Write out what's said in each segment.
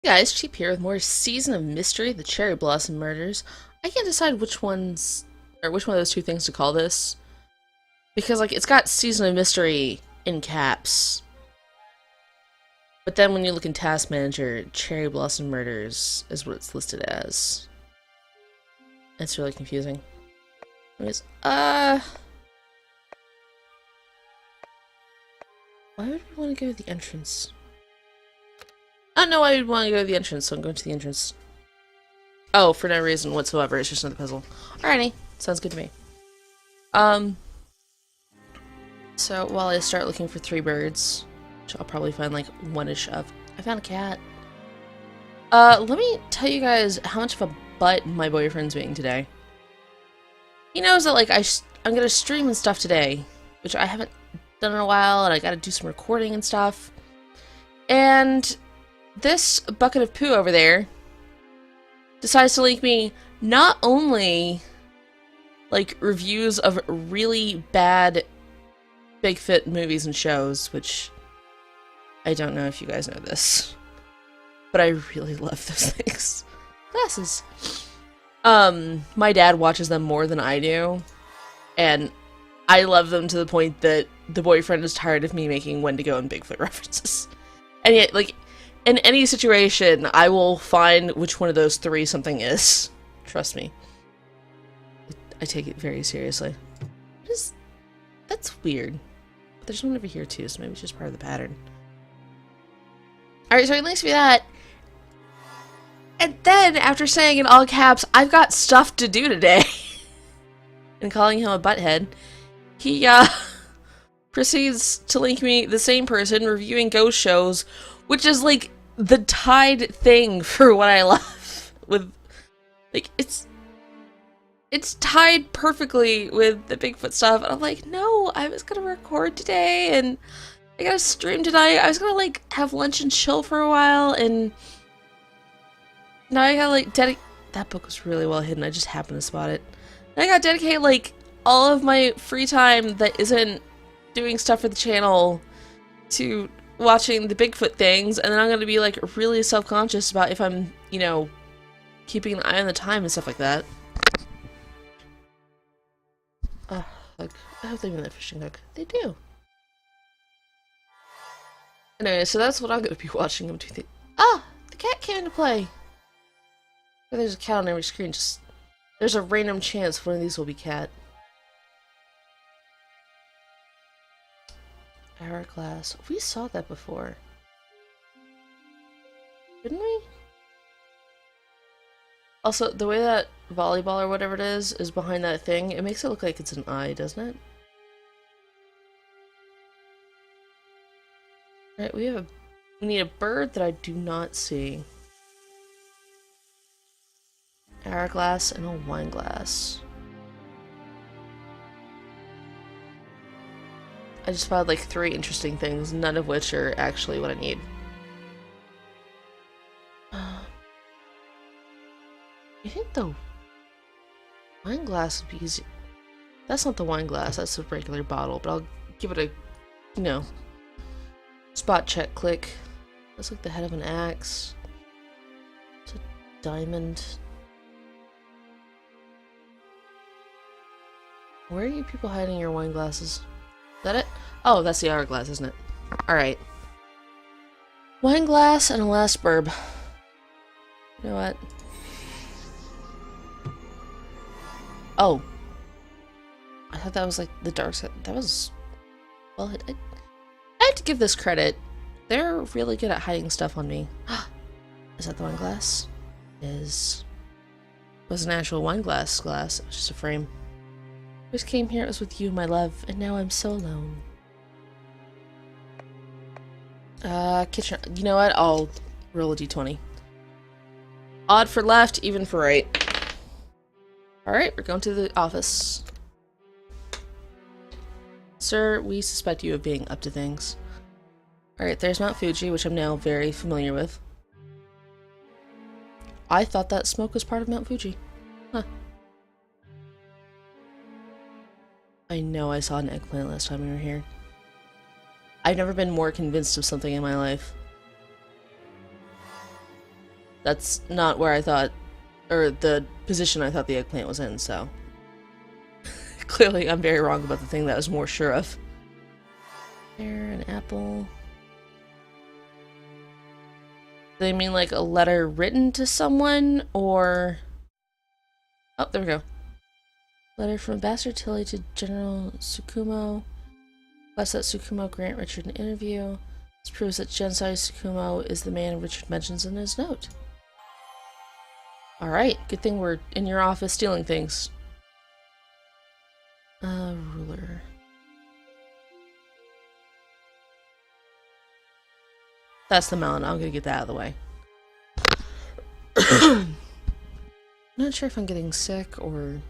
Hey guys, Cheap here with more Season of Mystery, the Cherry Blossom Murders. I can't decide which ones, or which one of those two things to call this. Because, like, it's got Season of Mystery in caps. But then when you look in Task Manager, Cherry Blossom Murders is what it's listed as. It's really confusing. Anyways, why would we want to go to the entrance? I don't know why we'd want to go to the entrance, so I'm going to the entrance. Oh, for no reason whatsoever, it's just another puzzle. Alrighty, sounds good to me. So while I start looking for three birds, which I'll probably find like one-ish of. I found a cat. Let me tell you guys how much of a butt my boyfriend's being today. He knows that like I'm gonna stream and stuff today, which I haven't done in a while, and I gotta do some recording and stuff. And this bucket of poo over there decides to link me not only like reviews of really bad Bigfoot movies and shows, which I don't know if you guys know this, but I really love those things. Glasses. My dad watches them more than I do, and I love them to the point that the boyfriend is tired of me making Wendigo and Bigfoot references. And yet, like, in any situation, I will find which one of those three something is. Trust me. I take it very seriously. That's weird. There's one over here too, so maybe it's just part of the pattern. Alright, so he links me that. And then, after saying in all caps, I've got stuff to do today, and calling him a butthead, he, proceeds to link me the same person reviewing ghost shows, which is, like, the tied thing for what I love. With, like, it's tied perfectly with the Bigfoot stuff, and I'm like, no, I was gonna record today, and I gotta stream tonight. I was gonna, like, have lunch and chill for a while, and now I gotta, like, dedicate. That book was really well hidden, I just happened to spot it. Now I gotta dedicate, like, all of my free time that isn't doing stuff for the channel to watching the Bigfoot things, and then I'm gonna be, like, really self-conscious about if I'm, you know, keeping an eye on the time and stuff like that. Like, I hope they mean that fishing hook. They do. Anyway, so that's what I'm gonna be watching them do. Ah! The cat came into play! There's a cat on every screen, just... There's a random chance one of these will be cat. Hourglass. We saw that before. Didn't we? Also, the way that volleyball or whatever it is behind that thing, it makes it look like it's an eye, doesn't it? Alright, we need a bird that I do not see. Hourglass and a wine glass. I just found like three interesting things, none of which are actually what I need. I think the wine glass would be easy. That's not the wine glass, that's a regular bottle, but I'll give it a, you know, spot check click. That's like the head of an axe. It's a diamond. Where are you people hiding your wine glasses? Is that it? Oh, that's the hourglass, isn't it? Alright. Wine glass and a last burb. You know what? Oh. I thought that was like the dark side. That was... Well, I have to give this credit. They're really good at hiding stuff on me. Is that the wine glass? It was an actual wine glass. It was just a frame. First came here, it was with you, my love, and now I'm so alone. Kitchen. You know what? I'll roll a d20. Odd for left, even for right. Alright, we're going to the office. Sir, we suspect you of being up to things. Alright, there's Mount Fuji, which I'm now very familiar with. I thought that smoke was part of Mount Fuji. Huh. I know I saw an eggplant last time we were here. I've never been more convinced of something in my life. That's not where I thought, or the position I thought the eggplant was in, so. Clearly I'm very wrong about the thing that I was more sure of. There, an apple. Do they mean like a letter written to someone, or... Oh, there we go. Letter from Ambassador Tilly to General Tsukumo. Request that Tsukumo grant Richard an interview. This proves that Gensai Tsukumo is the man Richard mentions in his note. Alright, good thing we're in your office stealing things. Ruler. That's the melon. I'm gonna get that out of the way. I'm not sure if I'm getting sick or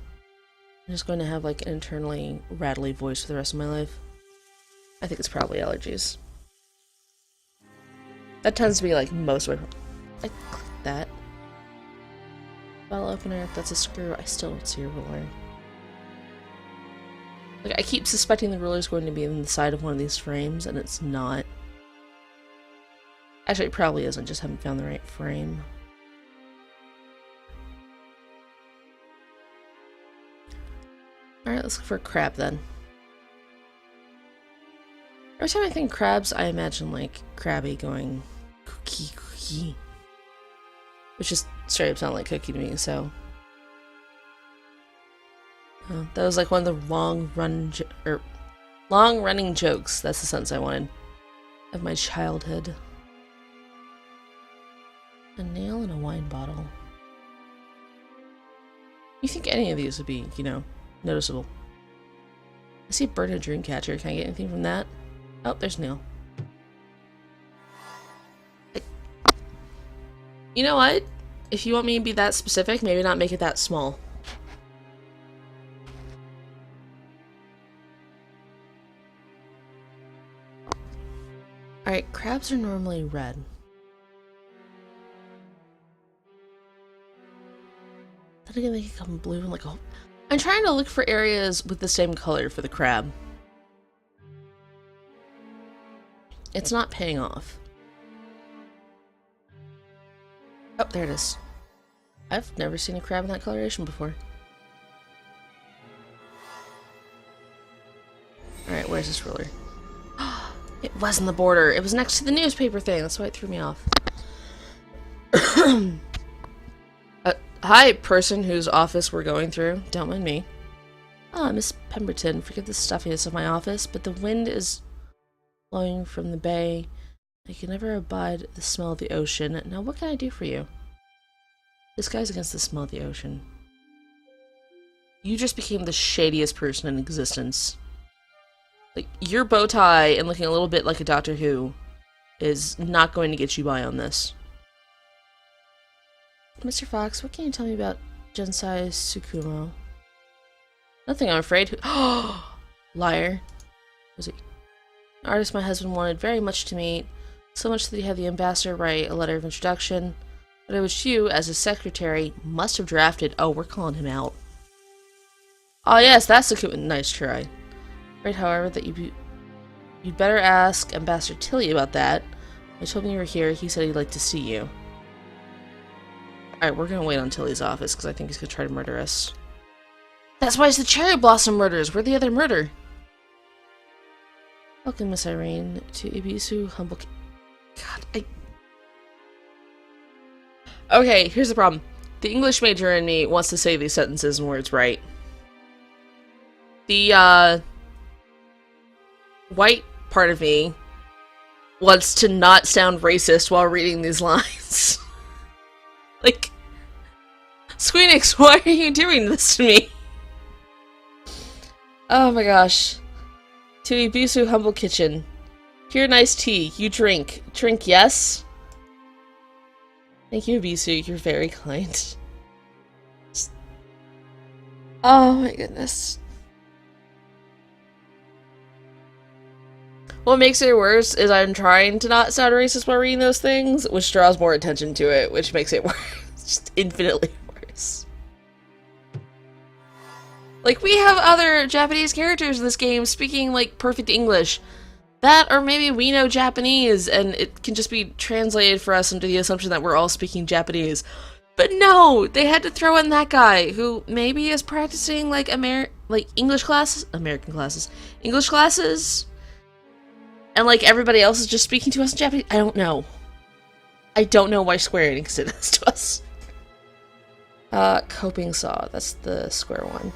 I'm just going to have like an internally rattly voice for the rest of my life. I think it's probably allergies. That tends to be like most of my... I clicked that. Bottle opener, if that's a screw, I still don't see a ruler. Like, I keep suspecting the ruler's going to be in the side of one of these frames, and it's not. Actually, it probably isn't, just haven't found the right frame. Alright, let's look for a crab then. Every time I think crabs, I imagine, like, Krabby going cookie, cookie. Which just straight up sound like cookie to me, so. That was like one of the long-running jokes. That's the sentence I wanted. Of my childhood. A nail in a wine bottle. You think any of these would be, you know, noticeable? I see a bird and a dream catcher. Can I get anything from that? Oh, there's a nail. You know what? If you want me to be that specific, maybe not make it that small. Alright, crabs are normally red. Then again, they can come blue and like a... I'm trying to look for areas with the same color for the crab. It's not paying off. Oh, there it is. I've never seen a crab in that coloration before. Alright, where's this ruler? It wasn't the border. It was next to the newspaper thing. That's why it threw me off. Hi, person whose office we're going through. Don't mind me. Ah, Miss Pemberton. Forgive the stuffiness of my office, but the wind is blowing from the bay. I can never abide the smell of the ocean. Now, what can I do for you? This guy's against the smell of the ocean. You just became the shadiest person in existence. Like, your bow tie and looking a little bit like a Doctor Who is not going to get you by on this. Mr. Fox, what can you tell me about Gensai Tsukumo? Nothing, I'm afraid. Liar. Was he? An artist my husband wanted very much to meet, so much that he had the ambassador write a letter of introduction, but which you, as his secretary, must have drafted. Oh, we're calling him out. Oh yes, that's a good one. Nice try. Right, however, that you'd better ask Ambassador Tilly about that. I told him you were here. He said he'd like to see you. Alright, we're gonna wait on Tilly's office, because I think he's gonna try to murder us. That's why it's the Cherry Blossom murders! We're the other murder! Welcome, Miss Irene, to Ibisu Humble... God, Okay, here's the problem. The English major in me wants to say these sentences in words right. The, white part of me wants to not sound racist while reading these lines. Like, Squeenix, why are you doing this to me? Oh my gosh. To Ibisu Humble Kitchen. Here, nice tea. You drink. Drink, yes? Thank you, Ibisu. You're very kind. Oh my goodness. What makes it worse is I'm trying to not sound racist while reading those things, which draws more attention to it, which makes it worse. Just infinitely worse. Like, we have other Japanese characters in this game speaking, like, perfect English. That, or maybe we know Japanese and it can just be translated for us under the assumption that we're all speaking Japanese. But no, they had to throw in that guy who maybe is practicing like English classes, American classes, English classes, and like everybody else is just speaking to us in Japanese. I don't know. I don't know why Square Enix did this to us. Coping saw. That's the square one.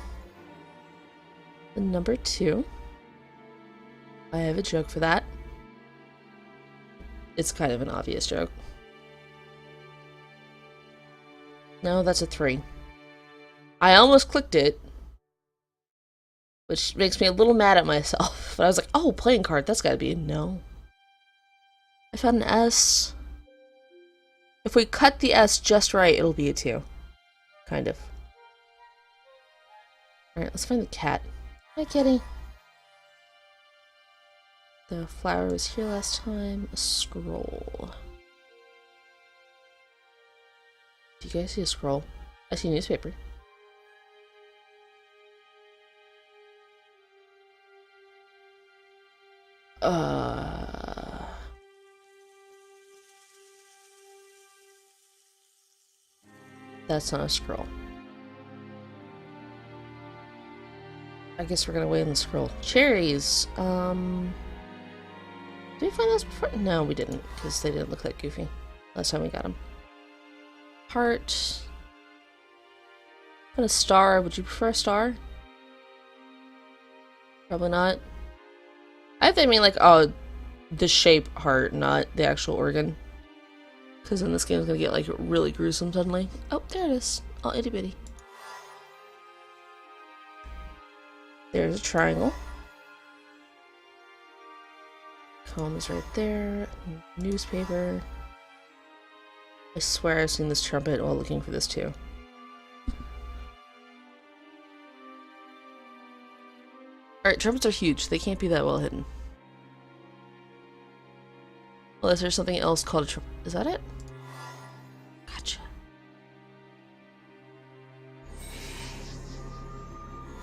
The number 2. I have a joke for that. It's kind of an obvious joke. No, that's a 3. I almost clicked it, which makes me a little mad at myself. But I was like, oh, playing card, that's gotta be a no. I found an S. If we cut the S just right, it'll be a 2. Kind of. Alright, let's find the cat. Hi, kitty. The flower was here last time. A scroll. Do you guys see a scroll? I see a newspaper. That's not a scroll. I guess we're gonna wait on the scroll. Cherries. Did we find those before? No, we didn't, because they didn't look that goofy last time we got them. Heart. And a star. Would you prefer a star? Probably not. I think I mean like, oh, the shape heart, not the actual organ. Because then this game is gonna get like really gruesome suddenly. Oh, there it is. All itty bitty. There's a triangle. Comb is right there. Newspaper. I swear I've seen this trumpet while looking for this too. Alright, trumpets are huge. They can't be that well hidden. Unless there's something else called a trumpet. Is that it? Gotcha.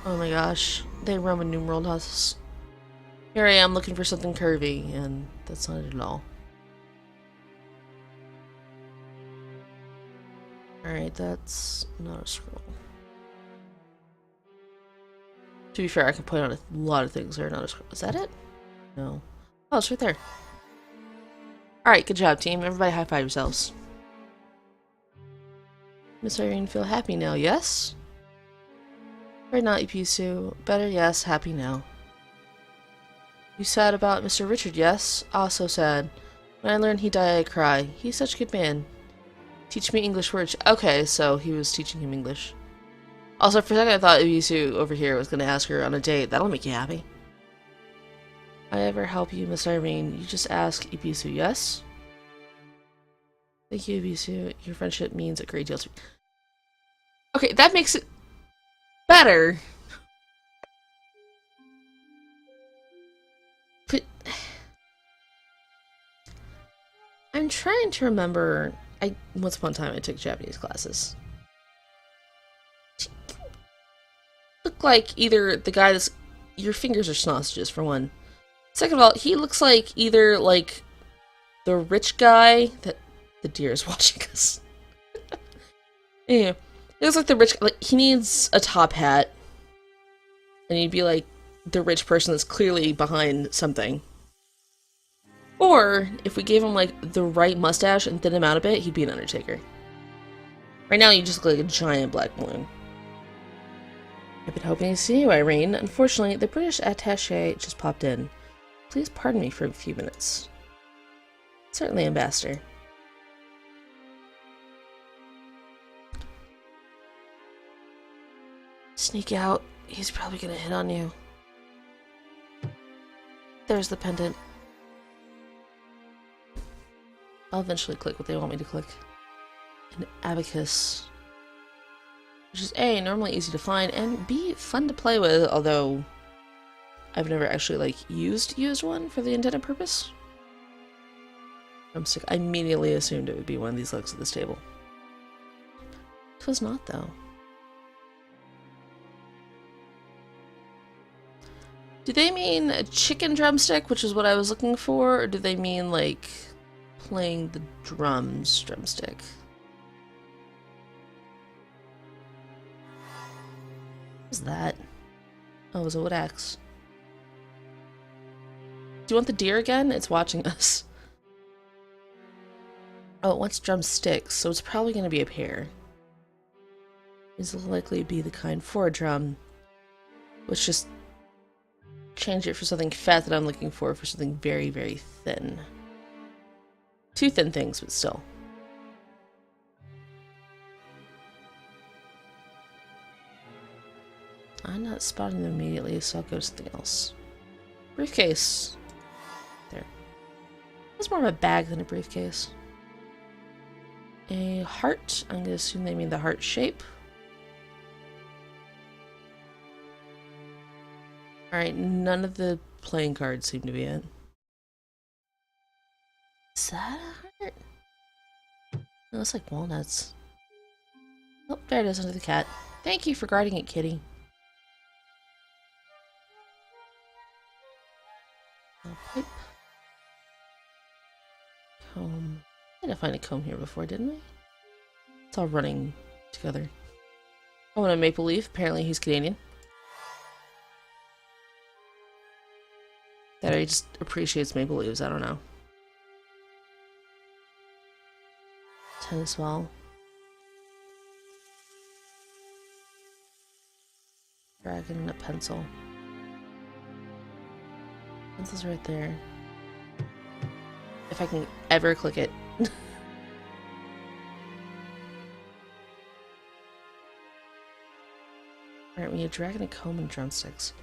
Oh my gosh. They Roman numeral us. Here I am looking for something curvy, and that's not it at all. Alright, that's not a scroll. To be fair, I can point out a lot of things that are not a scroll. Is that it? No. Oh, it's right there. Alright, good job, team. Everybody high five yourselves. Miss Irene, feel happy now, yes? Or not, Ipisu. Better, yes. Happy now. You sad about Mr. Richard, yes? Also sad. When I learned he died, I cry. He's such a good man. Teach me English words. Okay, so he was teaching him English. Also, for a second I thought Ibisu over here was going to ask her on a date. That'll make you happy. I ever help you, Miss Irene? You just ask Ibisu, yes? Thank you, Ibisu. Your friendship means a great deal to me. Okay, that makes it better. But I'm trying to remember. Once upon a time I took Japanese classes. Look like either the guy that's... Your fingers are sausages, for one. Second of all, he looks like either, like, the rich guy that... The deer is watching us. Yeah. He looks like the rich... Like, he needs a top hat. And he'd be like the rich person that's clearly behind something. Or, if we gave him, like, the right mustache and thin him out a bit, he'd be an Undertaker. Right now, you just look like a giant black balloon. I've been hoping to see you, Irene. Unfortunately, the British attaché just popped in. Please pardon me for a few minutes. Certainly, Ambassador. Sneak out. He's probably gonna hit on you. There's the pendant. I'll eventually click what they want me to click. An abacus. Which is A, normally easy to find, and B, fun to play with, although I've never actually, like, used one for the intended purpose. I'm sick. I immediately assumed it would be one of these legs at this table. It was not, though. Do they mean a chicken drumstick, which is what I was looking for, or do they mean, like, playing the drums drumstick? What is that? Oh, it was a wood axe. Do you want the deer again? It's watching us. Oh, it wants drumsticks, so it's probably going to be a pair. These will likely be the kind for a drum. Let's just change it for something fat that I'm looking for something very, very thin. Two thin things, but still. I'm not spotting them immediately, so I'll go to something else. Briefcase. There. It's more of a bag than a briefcase. A heart. I'm going to assume they mean the heart shape. Alright, none of the playing cards seem to be it. Is that a heart? No, it's like walnuts. Oh, there it is under the cat. Thank you for guarding it, kitty. A pipe. Comb. I had to find a comb here before, didn't we? It's all running together. Oh, and a maple leaf. Apparently he's Canadian. That he just appreciates maple leaves, I don't know. Tennis ball. Dragon and a pencil. Pencil's right there. If I can ever click it. Alright, we have dragon, a comb, and drumsticks.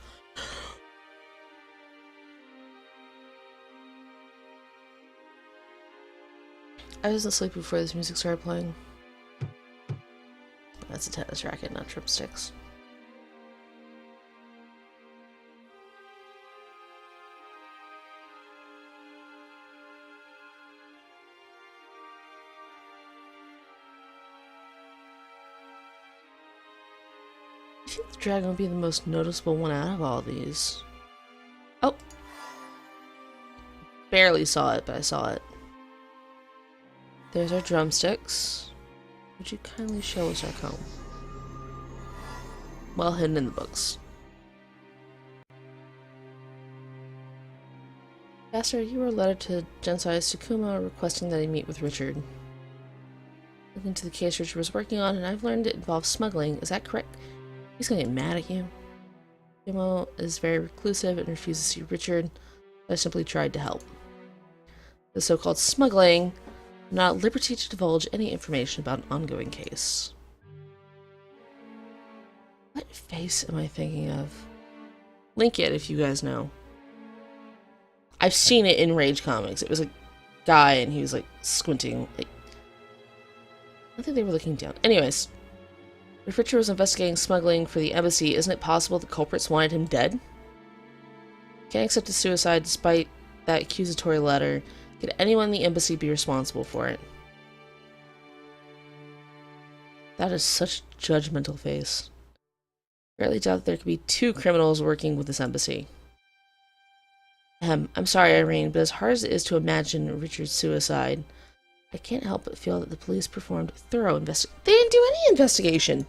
I was asleep before this music started playing. That's a tennis racket, not drumsticks. I think the dragon would be the most noticeable one out of all these. Oh! Barely saw it, but I saw it. There's our drumsticks. Would you kindly show us our comb? Well hidden in the books. Master, you were a letter to Gensai Tsukuma requesting that I meet with Richard. Looking into the case Richard was working on, and I've learned it involves smuggling. Is that correct? He's gonna get mad at you. Tsukuma is very reclusive and refuses to see Richard, but I simply tried to help. The so-called smuggling, I'm not at liberty to divulge any information about an ongoing case. What face am I thinking of? Link it if you guys know. I've seen it in Rage Comics. It was a guy and he was like squinting. Like, I think they were looking down. Anyways, if Richard was investigating smuggling for the embassy, isn't it possible the culprits wanted him dead? Can't accept a suicide despite that accusatory letter. Could anyone in the embassy be responsible for it? That is such a judgmental face. I rarely doubt that there could be two criminals working with this embassy. I'm sorry, Irene, but as hard as it is to imagine Richard's suicide, I can't help but feel that the police performed a thorough investigation. They didn't do any investigation!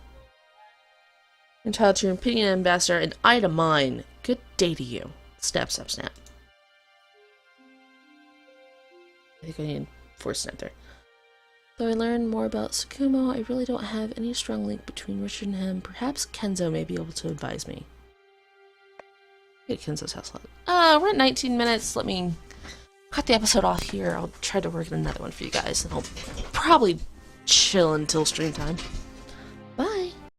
You're entitled to your opinion, Ambassador, and I to mine. Good day to you. Snap, snap, snap. I think I need a force snap there. Though I learned more about Tsukuma, I really don't have any strong link between Richard and him. Perhaps Kenzo may be able to advise me. Get Kenzo's house lot. We're at 19 minutes. Let me cut the episode off here. I'll try to work on another one for you guys, and I'll probably chill until stream time.